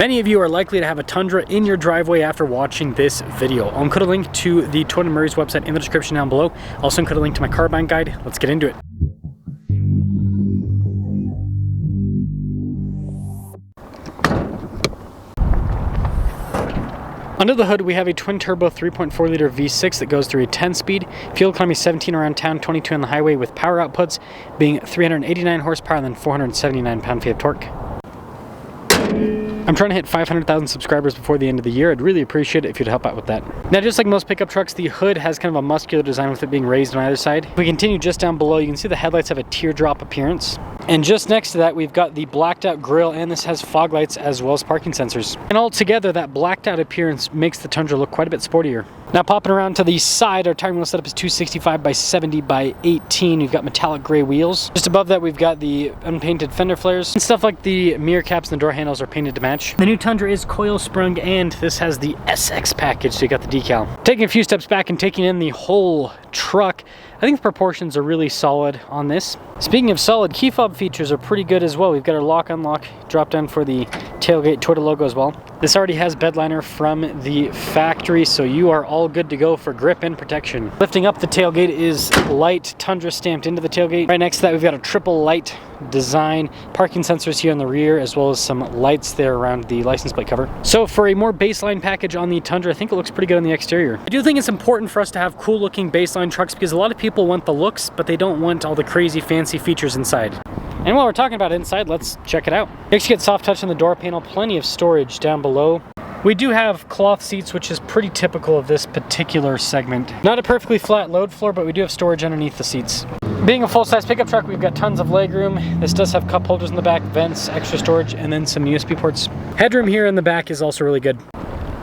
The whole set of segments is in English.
Many of you are likely to have a Tundra in your driveway after watching this video. I'll include a link to the Toyota Murray's website in the description down below. I'll also include a link to my car buying guide. Let's get into it. Under the hood, we have a twin-turbo 3.4-liter V6 that goes through a 10-speed, fuel economy 17 around town, 22 on the highway, with power outputs being 389 horsepower and then 479 pound-feet of torque. I'm trying to hit 500,000 subscribers before the end of the year. I'd really appreciate it if you'd help out with that. Now, just like most pickup trucks, the hood has kind of a muscular design with it being raised on either side. If we continue just down below, you can see the headlights have a teardrop appearance. And just next to that, we've got the blacked out grille, and this has fog lights as well as parking sensors. And altogether, that blacked out appearance makes the Tundra look quite a bit sportier. Now, popping around to the side, our tire wheel setup is 265 by 70 by 18. We've got metallic gray wheels. Just above that, we've got the unpainted fender flares. And stuff like the mirror caps and the door handles are painted to match. The new Tundra is coil sprung, and this has the SX package, so you got the decal. Taking a few steps back and taking in the whole truck, I think the proportions are really solid on this. Speaking of solid, key fob features are pretty good as well. We've got our lock unlock drop down for the tailgate Toyota logo as well. This already has bed liner from the factory, so you are all good to go for grip and protection. Lifting up the tailgate is light Tundra stamped into the tailgate. Right next to that, we've got a triple light design, parking sensors here in the rear, as well as some lights there around the license plate cover. So for a more baseline package on the Tundra, I think it looks pretty good on the exterior. I do think it's important for us to have cool looking baseline trucks because a lot of people want the looks, but they don't want all the crazy fancy features inside. And while we're talking about inside, let's check it out. Next, you get soft touch on the door panel, plenty of storage down below. We do have cloth seats, which is pretty typical of this particular segment. Not a perfectly flat load floor, but we do have storage underneath the seats. Being a full-size pickup truck, we've got tons of legroom. This does have cup holders in the back, vents, extra storage, and then some USB ports. Headroom here in the back is also really good.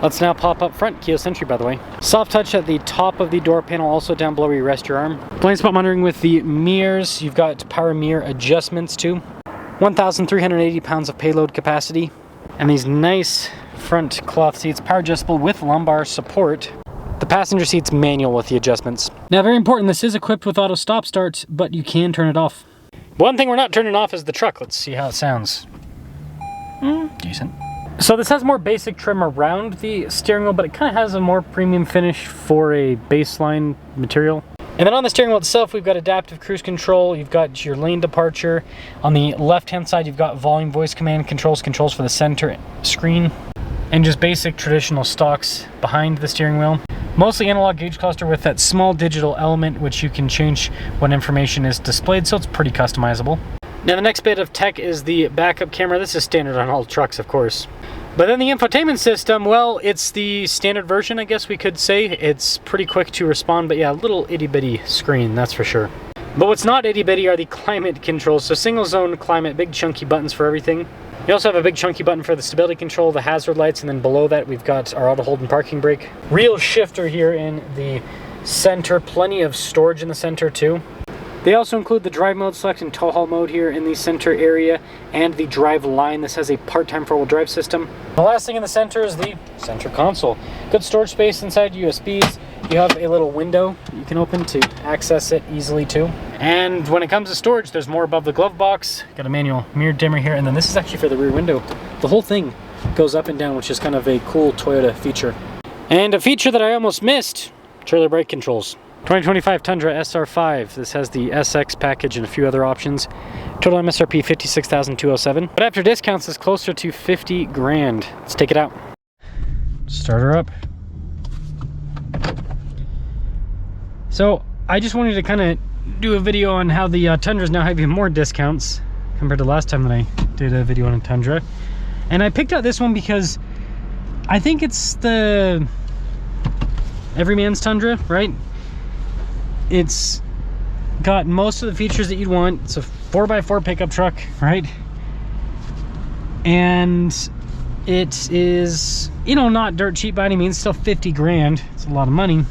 Let's now pop up front, keyless entry by the way. Soft touch at the top of the door panel, also down below where you rest your arm. Blind spot monitoring with the mirrors. You've got power mirror adjustments too. 1,380 pounds of payload capacity. And these nice front cloth seats, power adjustable with lumbar support. The passenger seat's manual with the adjustments. Now, very important, this is equipped with auto stop start, but you can turn it off. One thing we're not turning off is the truck. Let's see how it sounds. Decent. So this has more basic trim around the steering wheel, but it kind of has a more premium finish for a baseline material. And then on the steering wheel itself, we've got adaptive cruise control. You've got your lane departure. On the left-hand side, you've got volume voice command controls for the center screen, and just basic traditional stocks behind the steering wheel. Mostly analog gauge cluster with that small digital element, which you can change when information is displayed, so it's pretty customizable. Now the next bit of tech is the backup camera. This is standard on all trucks, of course. But then the infotainment system, well, it's the standard version, I guess we could say. It's pretty quick to respond, but yeah, a little itty-bitty screen, that's for sure. But what's not itty-bitty are the climate controls. So single zone climate, big chunky buttons for everything. You also have a big chunky button for the stability control, the hazard lights, and then below that we've got our auto hold and parking brake. Real shifter here in the center, plenty of storage in the center too. They also include the drive mode select and tow haul mode here in the center area, and the drive line. This has a part-time four-wheel drive system. The last thing in the center is the center console. Good storage space inside, USBs. You have a little window you can open to access it easily too. And when it comes to storage, there's more above the glove box. Got a manual mirror dimmer here, and then this is actually for the rear window. The whole thing goes up and down, which is kind of a cool Toyota feature. And a feature that I almost missed, trailer brake controls. 2025 Tundra SR5. This has the SX package and a few other options. Total MSRP $56,207. But after discounts, it's closer to 50 grand. Let's take it out. Start her up. So I just wanted to kind of do a video on how the Tundras now have even more discounts compared to last time that I did a video on a Tundra. And I picked out this one because I think it's the everyman's Tundra, right? It's got most of the features that you'd want. It's a 4x4 pickup truck, right? And it is, you know, not dirt cheap by any means. Still 50 grand. It's a lot of money.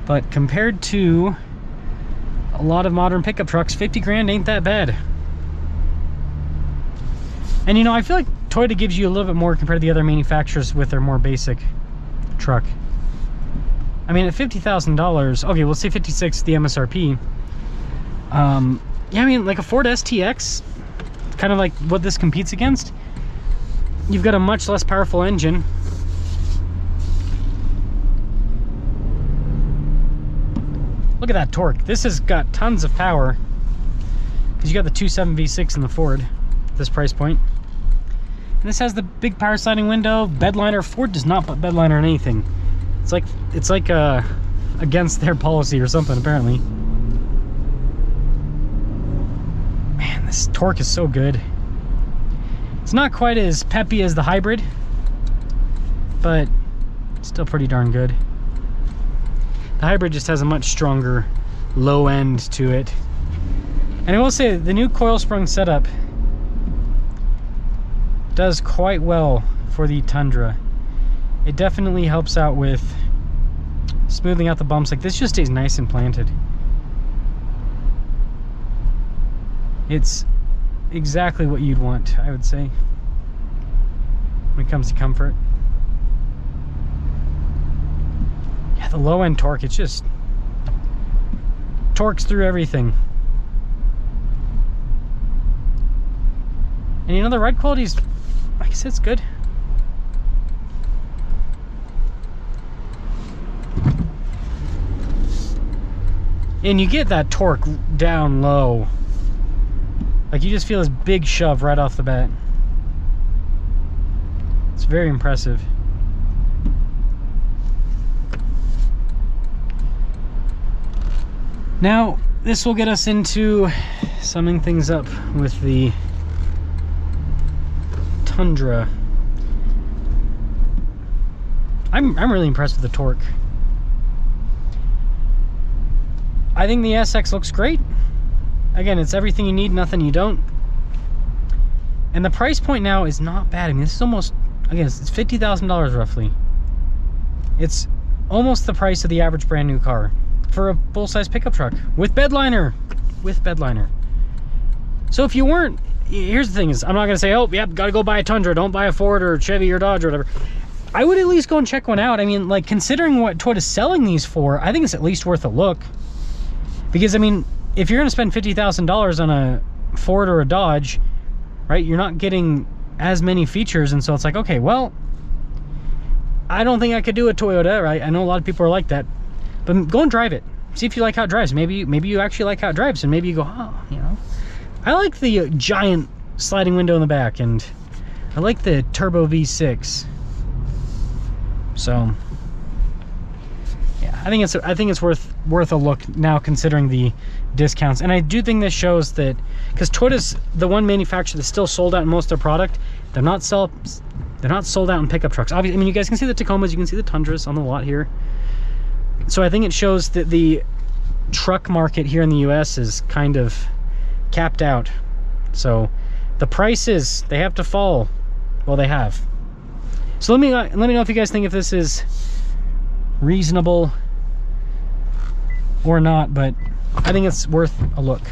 But compared to a lot of modern pickup trucks, 50 grand ain't that bad. And you know, I feel like Toyota gives you a little bit more compared to the other manufacturers with their more basic truck. I mean, at $50,000, okay, we'll say 56 the MSRP. Yeah, I mean, like a Ford STX, kind of like what this competes against. you've got a much less powerful engine. Look at that torque. This has got tons of power because you got the 2.7 V6 in the Ford at this price point. And this has the big power sliding window, bed liner. Ford does not put bed liner in anything. It's like against their policy or something, apparently. Man, this torque is so good. It's not quite as peppy as the hybrid, but still pretty darn good. The hybrid just has a much stronger low end to it. And I will say the new coil sprung setup does quite well for the Tundra. It definitely helps out with smoothing out the bumps. Like, this just stays nice and planted. It's exactly what you'd want, I would say, when it comes to comfort. Yeah, the low end torque, it's just torques through everything. And you know, the ride quality's, like I said, it's good. And you get that torque down low. Like, you just feel this big shove right off the bat. It's very impressive. Now, this will get us into summing things up with the Tundra. I'm really impressed with the torque. I think the SX looks great. Again, it's everything you need, nothing you don't. And the price point now is not bad. I mean, this is almost, again, it's $50,000 roughly. It's almost the price of the average brand new car for a full-size pickup truck with bed liner. With bed liner. So if you weren't, here's the thing is, I'm not gonna say, oh, yep, gotta go buy a Tundra, don't buy a Ford or Chevy or Dodge or whatever. I would at least go and check one out. I mean, like, considering what Toyota's selling these for, I think it's at least worth a look. Because, I mean, if you're gonna spend $50,000 on a Ford or a Dodge, right, you're not getting as many features, and so it's like, okay, well, I don't think I could do a Toyota, right? I know a lot of people are like that, but go and drive it. See if you like how it drives. Maybe you actually like how it drives, and maybe you go, oh, you know, I like the giant sliding window in the back, and I like the turbo V6. So yeah, I think it's worth a look now, considering the discounts. And I do think this shows that, because Toyota's the one manufacturer that's still sold out in most of their product. They're not sold out in pickup trucks. Obviously, I mean, you guys can see the Tacomas, you can see the Tundras on the lot here. So I think it shows that the truck market here in the US is kind of capped out. So the prices, they have to fall. Well, they have. So let me know if you guys think if this is reasonable or not, but I think it's worth a look.